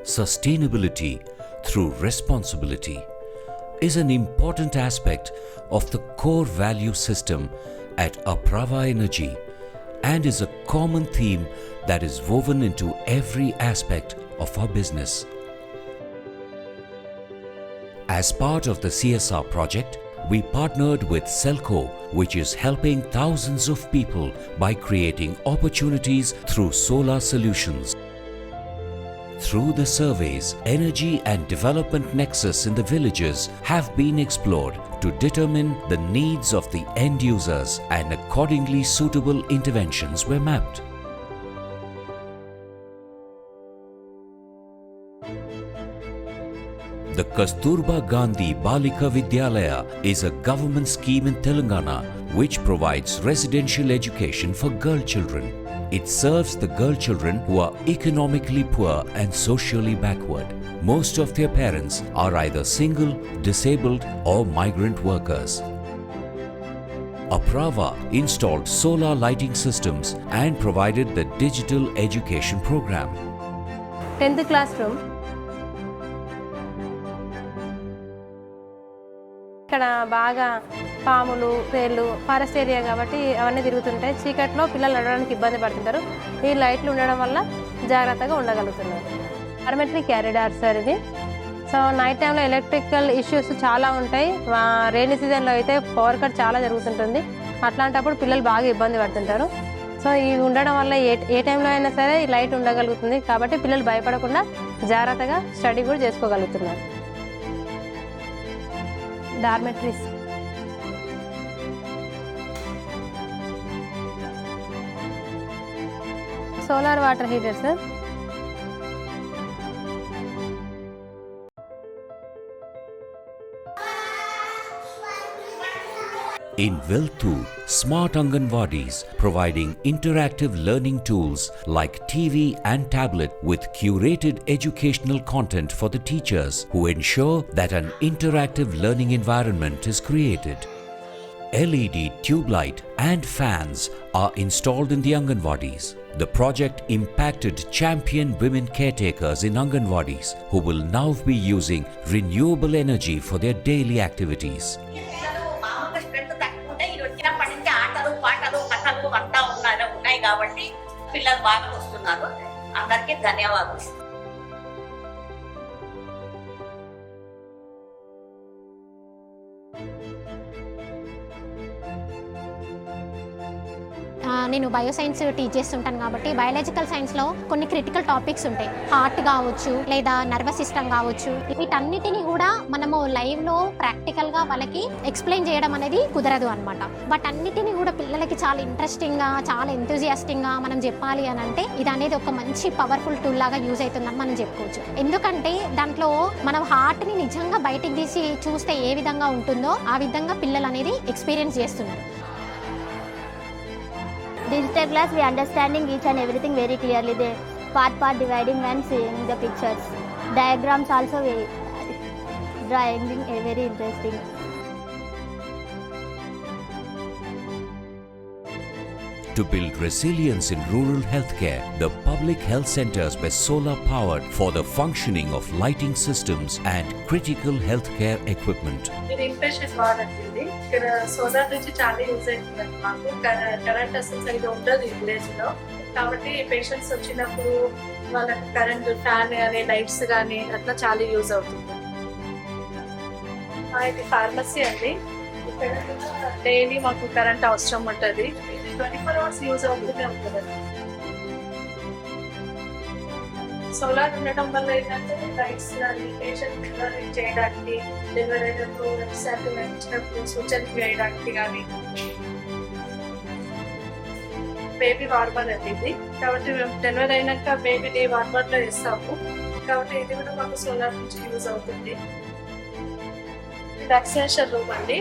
sustainability through responsibility is an important aspect of the core value system at Apraava Energy and is a common theme that is woven into every aspect of our business. As part of the CSR project, we partnered with Selco, which is helping thousands of people by creating opportunities through solar solutions. Through the surveys, energy and development nexus in the villages have been explored to determine the needs of the end users, and accordingly suitable interventions were mapped. The Kasturba Gandhi Balika Vidyalaya is a government scheme in Telangana which provides residential education for girl children. It serves the girl children who are economically poor and socially backward. Most of their parents are either single, disabled or migrant workers. Apraava installed solar lighting systems and provided the digital education program. 10th classroom. ఇక్కడ బాగా పాములు తేళ్ళు forest area కాబట్టి అవన్నీ తిరుగుతుంటాయి. చీకట్లో పిల్లలు నడవడానికి ఇబ్బంది పడుతుంటారు. ఈ లైట్లు ఉండడం వల్ల జాగ్రత్తగా ఉండగలుగుతున్నారు. పారామెట్రిక్ క్యారిడార్ సార్ ఇది. సో నైట్ టైంలో ఎలక్ట్రికల్ ఇష్యూస్ చాలా ఉంటాయి. రెయినీ సీజన్లో అయితే పవర్ కట్ చాలా జరుగుతుంటుంది. అట్లాంటప్పుడు పిల్లలు బాగా ఇబ్బంది పడుతుంటారు. సో ఇవి ఉండడం వల్ల ఏ టైంలో అయినా సరే ఈ లైట్ ఉండగలుగుతుంది. కాబట్టి పిల్లలు భయపడకుండా జాగ్రత్తగా స్టడీ కూడా చేసుకోగలుగుతున్నారు. Dormitories, solar water heater sir. In Velthu, smart Anganwadis providing interactive learning tools like TV and tablet with curated educational content for the teachers who ensure that an interactive learning environment is created. LED tube light and fans are installed in the Anganwadis. The project impacted champion women caretakers in Anganwadis who will now be using renewable energy for their daily activities. ఉన్నాయి కాబట్టి పిల్లలు బాగా వస్తున్నారు. అందరికీ ధన్యవాదాలు. నేను bioscience teach చేస్తుంటాను కాబట్టి బయాలజికల్ సైన్స్లో కొన్ని క్రిటికల్ టాపిక్స్ ఉంటాయి. హార్ట్ కావచ్చు లేదా నర్వస్ సిస్టమ్ కావచ్చు. వీటన్నిటిని కూడా మనము లైవ్లో ప్రాక్టికల్గా వాళ్ళకి ఎక్స్ప్లెయిన్ చేయడం అనేది కుదరదు అనమాట. బట్ అన్నిటిని కూడా పిల్లలకి చాలా ఇంట్రెస్టింగ్గా చాలా ఎంతూజియాస్టిక్గా మనం చెప్పాలి అని అంటే ఇది అనేది ఒక మంచి పవర్ఫుల్ టూల్ లాగా యూజ్ అవుతుందని మనం చెప్పుకోవచ్చు. ఎందుకంటే దాంట్లో మనం హార్ట్ని నిజంగా బయటికి తీసి చూస్తే ఏ విధంగా ఉంటుందో ఆ విధంగా పిల్లలు అనేది ఎక్స్పీరియన్స్ చేస్తున్నారు. Digital class, we understanding each and everything very clearly. They part dividing and seeing the pictures. Diagrams also drawing very interesting. To build resilience in rural healthcare, the public health centers were solar powered for the functioning of lighting systems and critical healthcare equipment. ఇది impression వాడుతుంది. ఇక్కడ solar నుంచి చాలా use అవుతుంది. మాకు current అసలు సరిగ్గా ఉండదు ఈ విలేజ్ లో. కాబట్టి పేషెంట్స్ వచ్చినప్పుడు వాళ్ళకి కరెంట్ ఫ్యాన్ కానీ లైట్స్ కానీ అట్లా చాలా యూజ్ అవుతుంది. ఇది ఫార్మసీ అండి. ఇక్కడ డైలీ మాకు కరెంట్ అవసరం ఉంటుంది. 24 hours యూజ్ అవుతూనే ఉంటుంది. సోలార్ ఉండటం వల్ల ఏంటంటే లైట్స్ కానీ పేషెంట్ చేయడానికి, డెలివరీ అయినప్పుడు ఇచ్చినప్పుడు సూచనలు వేయడానికి కానీ. బేబీ వార్మర్ అండి ఇది. కాబట్టి మేము డెలివరీ అయినాక బేబీని వార్మర్లో వేస్తాము. కాబట్టి ఇది కూడా మాకు సోలార్ నుంచి యూజ్ అవుతుంది. వ్యాక్సినేషన్ రూమ్ అండి.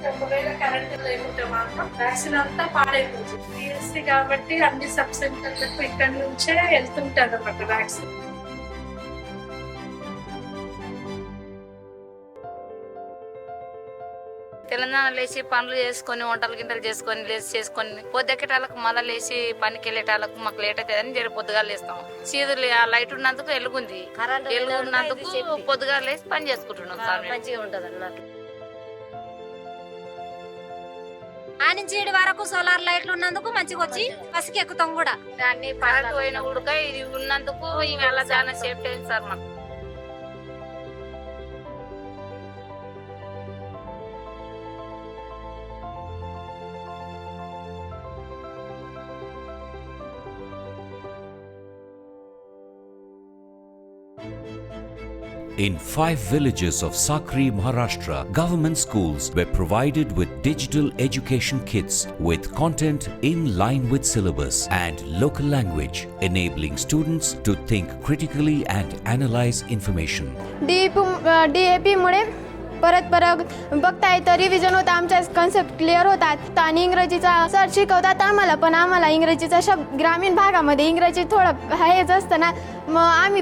ఒకవేళ కరెంట్ లేకుంటే మాత్రం వ్యాక్సిన్ అంతా పాడైపోతుంది. పిఎస్సి కాబట్టి అన్ని సబ్ సెంటర్లకు ఇక్కడ నుంచే వెళ్తుంటారు అన్నమాట వ్యాక్సిన్. తెలంగాణ పొద్దున లేచి పనులు చేసుకొని వంటలు గింటలు చేసుకొని పొద్దుకెటాలకు మళ్ళీ లేచి పనికి వెళ్ళేటాలకు మాకు లేట్ అవుతుంది అని జర పొద్దుగా లేస్తాం. చీదులు ఆ లైట్ ఉన్నందుకు ఎలుగుంది, ఎలుగున్నందుకు పొద్దుగా లేచి పని చేసుకుంటున్నాం సార్. మంచిగా ఉంటుంది అన్నట్టు. ఆ నుంచి 7 వరకు సోలార్ లైట్లు ఉన్నందుకు మంచిగా వచ్చి బస్సుకి ఎక్కుతాం కూడా. దాన్ని కరెంట్ పోయిన కూడా ఇది ఉన్నందుకు ఇవాళ చాలా సేఫ్టీ అయింది సార్ మాకు. In 5 villages of Sakri, Maharashtra, government schools were provided with digital education kits with content in line with syllabus and local language, enabling students to think critically and analyze information. DAP मुळे परत बघता येतं, revision होतं, आमच्या concept clear होतात आणि इंग्रजीचा sir शिकवतात आम्हाला, पण आम्हाला इंग्रजीचा शब्द ग्रामीण भागामध्ये इंग्रजी थोडं हेच असतं ना, मग आम्ही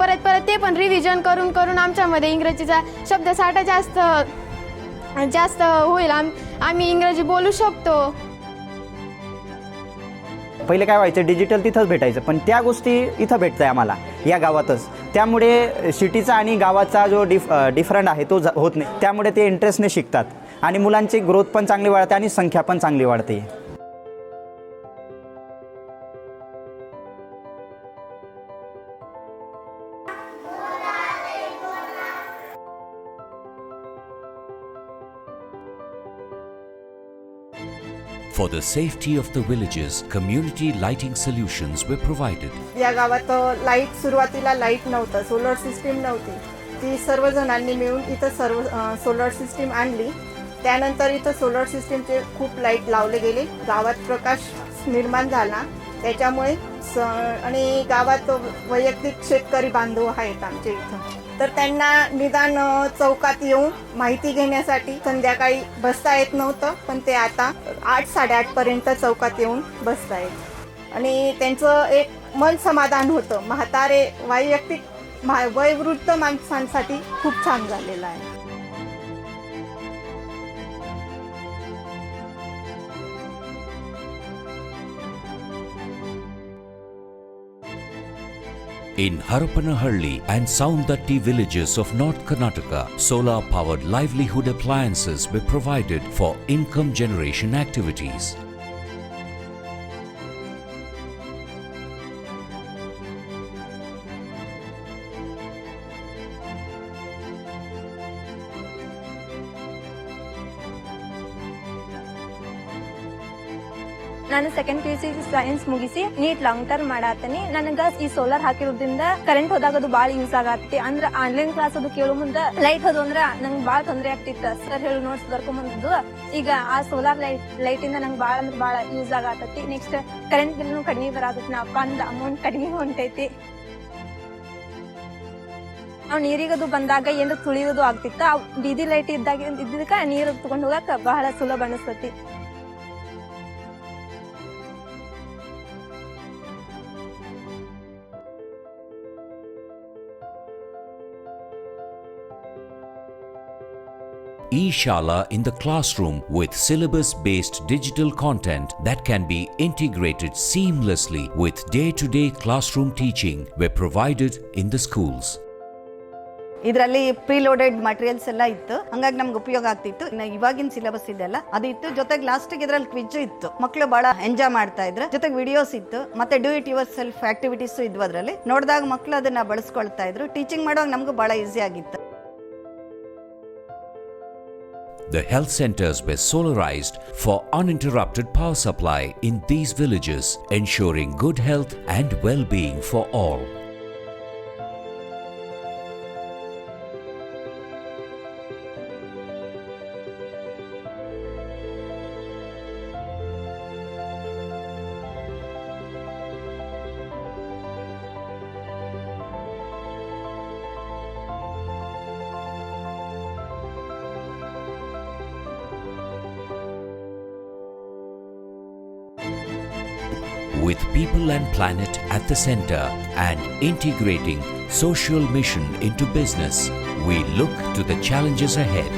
परत ते पण रिव्हिजन करून आमच्यामध्ये इंग्रजीचा शब्दसाठा जास्त होईल, आम्ही इंग्रजी बोलू शकतो. पहिले काय व्हायचं, डिजिटल तिथंच भेटायचं, पण त्या गोष्टी इथं भेटत आहे आम्हाला या गावातच. त्यामुळे सिटीचा आणि गावाचा जो डिफरंट आहे तो होत नाही. त्यामुळे ते इंटरेस्टने शिकतात आणि मुलांची ग्रोथ पण चांगली वाढते आणि संख्या पण चांगली वाढते. For the safety of the villages, community lighting solutions were provided. या गावात लाईट सुरुवातीला लाईट नव्हतं, सोलर सिस्टीम नव्हती. ती सर्वजणांनी मिळून इथं सोलर सिस्टीम आणली. त्यानंतर इथं सोलर सिस्टीमचे खूप लाईट लावले गेले. गावात प्रकाश निर्माण झाला. त्याच्यामुळे आणि गावात वैयक्तिक शेतकरी बांधव आहेत आमच्या इथं, तर त्यांना निदान चौकात येऊन माहिती घेण्यासाठी संध्याकाळी बसता येत नव्हतं, पण ते आता 8-8:30 पर्यंत चौकात येऊन बसतायत आणि त्यांचं एक मन समाधान होतं. म्हातारे वयोवृद्ध माणसांसाठी खूप छान झालेलं आहे. In Harapanahalli and Saundatti villages of North Karnataka, solar-powered livelihood appliances were provided for income generation activities. ನಾನು ಸೆಕೆಂಡ್ PUC ಸೈನ್ಸ್ ಮುಗಿಸಿ ನೀಟ್ ಲಾಂಗ್ ಟರ್ಮ್ ಮಾಡಾತೀನಿ. ನನಗೆ ಈ ಸೋಲಾರ್ ಹಾಕಿರೋದ್ರಿಂದ ಕರೆಂಟ್ ಹೋದಾಗ ಅದು ಭಾಳ ಯೂಸ್ ಆಗತ್ತೆ. ಅಂದ್ರೆ ಆನ್ಲೈನ್ ಕ್ಲಾಸ್ ಅದು ಕೇಳೋ ಮುಂದೆ ಲೈಟ್ ಹೋದು ಅಂದ್ರೆ ನಂಗೆ ಭಾಳ ತೊಂದರೆ ಆಗ್ತಿತ್ತು. ಸರ್ ಹೇಳಿ ನೋಟ್ಸ್ ಬರ್ಕೊಂಬಂದಿದ್ದು ಈಗ ಆ ಸೋಲಾರ್ ಲೈಟ್ ಇಂದ ನಂಗೆ ಭಾಳ ಅಂದ್ರೆ ಭಾಳ ಯೂಸ್ ಆಗತ್ತೈತಿ. ನೆಕ್ಸ್ಟ್ ಕರೆಂಟ್ ಬಿಲ್ನು ಕಡಿಮೆ ಬರತೈತಿ, ನಾ ಬಂದ ಅಮೌಂಟ್ ಕಡಿಮೆ ಹೊಂಟೈತಿ. ನಾವು ನೀರಿಗದು ಬಂದಾಗ ಏನು ತುಳಿಯೋದು ಆಗ್ತಿತ್ತು, ಆ ಬೀದಿ ಲೈಟ್ ಇದ್ದಕ್ಕೆ ನೀರು ತಗೊಂಡು ಹೋಗಕ್ಕೆ ಬಹಳ ಸುಲಭ ಅನಿಸ್ತೈತಿ. E-Shala in the classroom with syllabus-based digital content that can be integrated seamlessly with day-to-day classroom teaching were provided in the schools. ಇದರಲ್ಲಿ ಪ್ರೀಲೋಡೆಡ್ ಮಟೀರಿಯಲ್ಸ್ ಎಲ್ಲ ಇತ್ತು, ಹಂಗಾಗಿ ನಮ್ಗೆ ಉಪಯೋಗ ಆಗ್ತಿತ್ತು. ಇವಾಗಿನ ಸಿಲೆಬಸ್ ಇದೆಲ್ಲ ಅದು ಇತ್ತು, ಜೊತೆಗೆ ಲಾಸ್ಟಿಗೆ ಇದರಲ್ಲಿ ಕ್ವಿಜ್ ಇತ್ತು. ಮಕ್ಕಳು ಬಹಳ ಎಂಜಾಯ್ ಮಾಡ್ತಾ ಇದ್ರು. ಜೊತೆಗೆ ವಿಡಿಯೋಸ್ ಇತ್ತು, ಮತ್ತೆ do it your self activities ಇದ್ವು. ಅದರಲ್ಲಿ ನೋಡಿದಾಗ ಮಕ್ಕಳು ಅದನ್ನ ಬಳಸ್ಕೊಳ್ತಾ ಇದ್ರು. ಟೀಚಿಂಗ್ ಮಾಡುವಾಗ ನಮಗೂ ಬಹಳ ಈಸಿ ಆಗಿತ್ತು. The health centers were solarized for uninterrupted power supply in these villages, ensuring good health and well-being for all. With people and planet at the center and integrating social mission into business, we look to the challenges ahead.